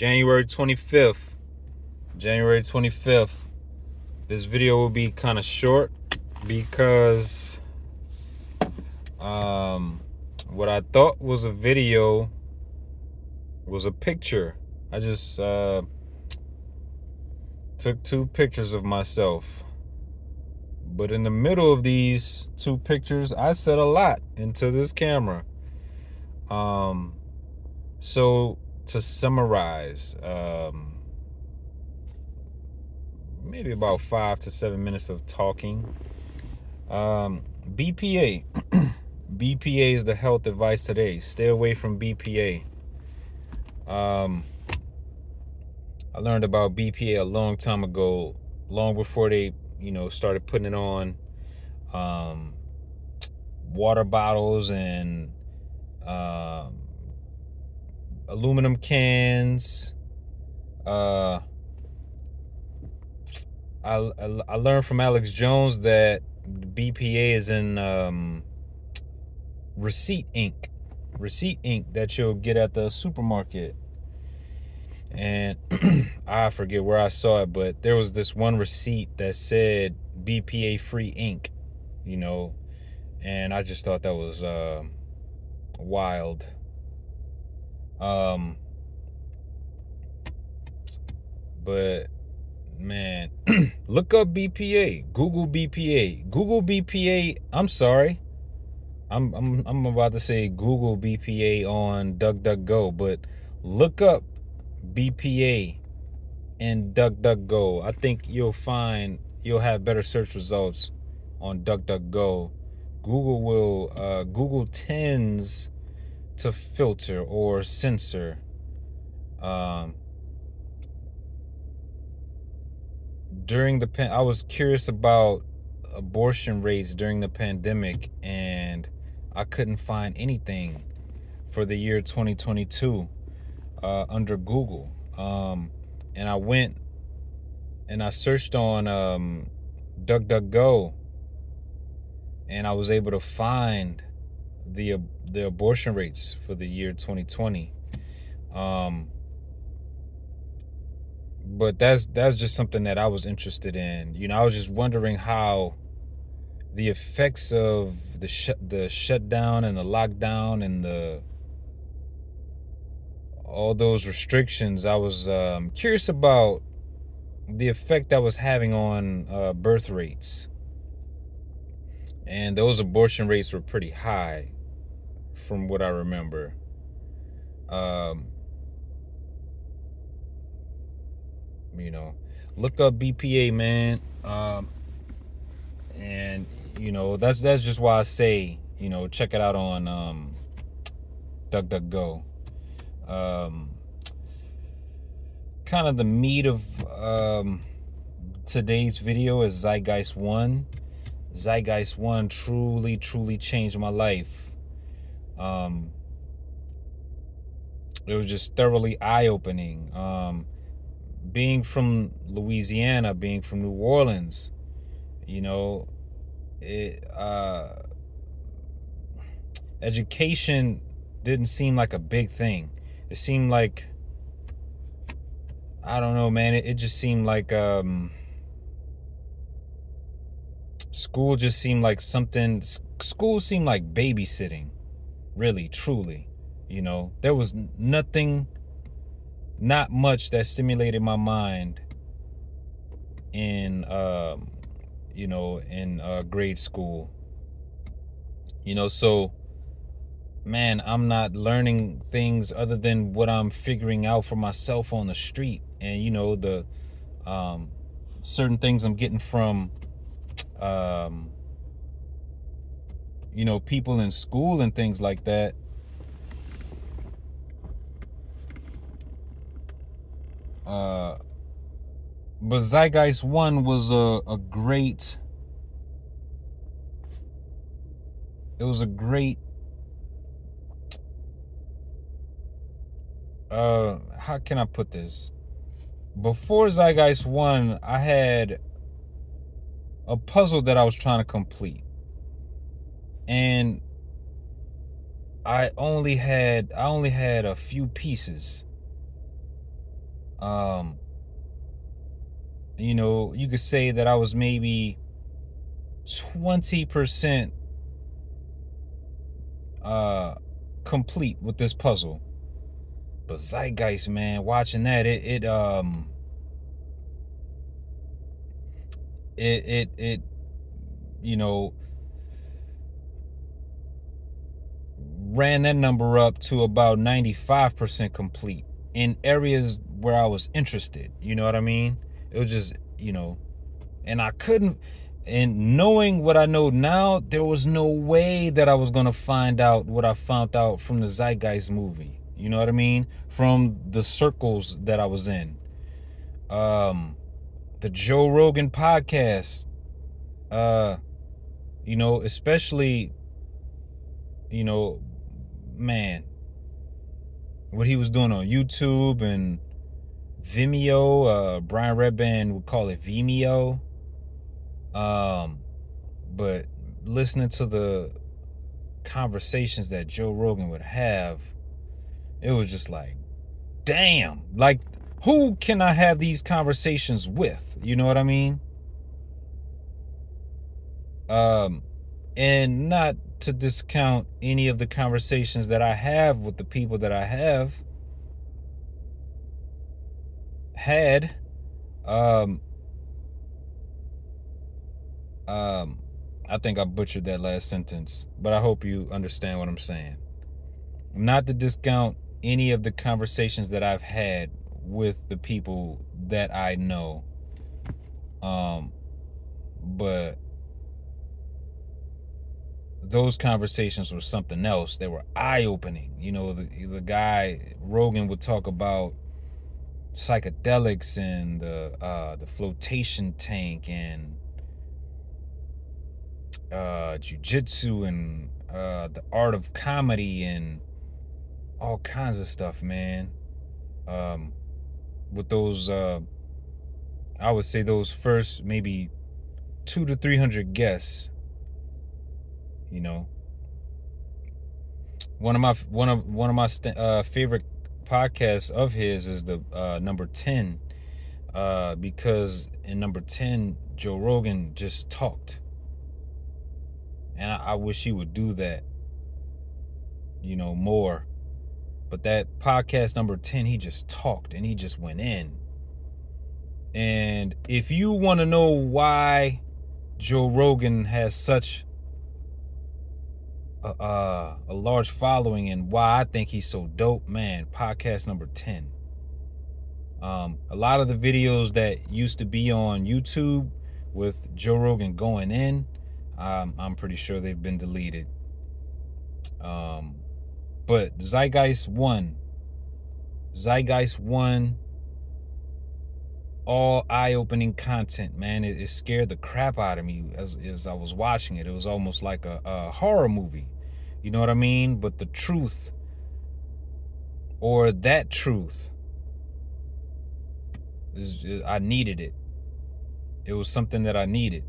January 25th. January 25th. This video will be kind of short because what I thought was a video was a picture. I just took two pictures of myself. But in the middle of these two pictures, I said a lot into this camera. So to summarize, maybe about 5 to 7 minutes of talking. BPA. BPA is the health advice today. Stay away from BPA. I learned about BPA a long time ago, long before they, started putting it on water bottles and aluminum cans. I learned from Alex Jones that BPA is in receipt ink that you'll get at the supermarket. And I forget where I saw it, but there was this one receipt that said BPA free ink, and I just thought that was wild. But man, look up BPA. Google BPA. Google BPA. I'm sorry. I'm about to say Google BPA on DuckDuckGo, but look up BPA in DuckDuckGo. I think you'll have better search results on DuckDuckGo. Google tends to filter or censor. I was curious about abortion rates during the pandemic, and I couldn't find anything for the year 2022 under Google. And I went and I searched on DuckDuckGo, and I was able to find the abortion rates for the year 2020. But that's just something that I was interested in. I was just wondering how the effects of the shutdown and the lockdown and all those restrictions. I was curious about the effect that was having on birth rates, and those abortion rates were pretty high, from what I remember. Look up BPA, man. And that's just why I say, check it out on DuckDuckGo. Kind of the meat of today's video is Zeitgeist 1. Zeitgeist 1 truly changed my life. It was just thoroughly eye-opening. Being from Louisiana, being from New Orleans, education didn't seem like a big thing. It seemed like, I don't know, man. It just seemed like school just seemed like something. School seemed like babysitting, really, truly. There was not much that stimulated my mind in grade school. So man, I'm not learning things other than what I'm figuring out for myself on the street, and the certain things I'm getting from people in school and things like that. But Zeitgeist 1 was a great how can I put this? Before Zeitgeist 1, I had a puzzle that I was trying to complete, and I only had a few pieces. Um, you could say that I was maybe 20% complete with this puzzle. But Zeitgeist, man, watching that, it you know ran that number up to about 95% complete in areas where I was interested. You know what I mean? It was just, and I couldn't, and knowing what I know now, there was no way that I was going to find out what I found out from the Zeitgeist movie. You know what I mean? From the circles that I was in. The Joe Rogan podcast, uh, especially, you know, man, what he was doing on YouTube and Vimeo. Brian Redband would call it Vimeo. But listening to the conversations that Joe Rogan would have, it was just like, damn, like, who can I have these conversations with? You know what I mean? And not to discount any of the conversations that I have with the people that I have had. Um, I think I butchered that last sentence, but I hope you understand what I'm saying. Not to discount any of the conversations that I've had with the people that I know. But those conversations were something else. They were eye-opening. The guy Rogan would talk about psychedelics and the flotation tank and jiu-jitsu and the art of comedy and all kinds of stuff, man. With those, I would say those first maybe 200 to 300 guests. One of my favorite podcasts of his is the number 10, because in number 10 Joe Rogan just talked, and I wish he would do that, more. But that podcast number 10, he just talked and he just went in. And if you want to know why Joe Rogan has such a large following and why I think he's so dope, man, podcast number 10. A lot of the videos that used to be on YouTube with Joe Rogan going in, I'm pretty sure they've been deleted. But Zeitgeist 1, all eye-opening content, man. It scared the crap out of me as I was watching it. It was almost like a horror movie. You know what I mean? But the truth, or that truth, I needed it. It was something that I needed.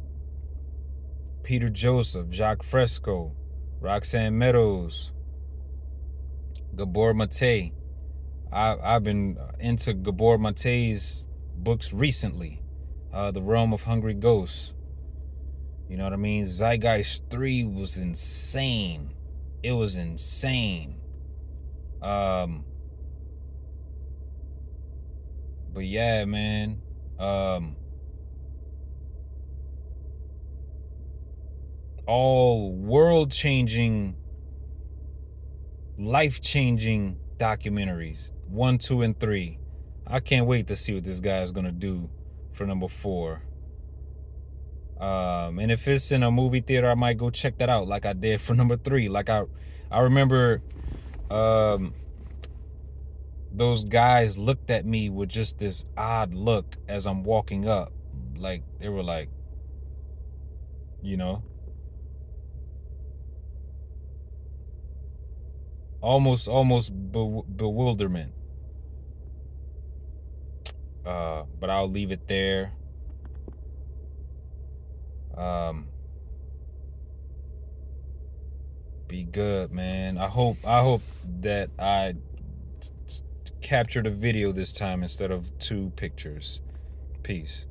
Peter Joseph, Jacques Fresco, Roxanne Meadows, Gabor Mate. I've been into Gabor Mate's books recently. The Realm of Hungry Ghosts. You know what I mean? Zeitgeist 3 was insane. It was insane. But yeah, man. All world-changing, life-changing documentaries. 1, 2, and 3. I can't wait to see what this guy is gonna do for number 4. And if it's in a movie theater, I might go check that out, like I did for number 3. Like I remember, those guys looked at me with just this odd look as I'm walking up. Like they were like, almost bewilderment. But I'll leave it there. Be good, man. I hope that I captured a video this time instead of 2 pictures. Peace.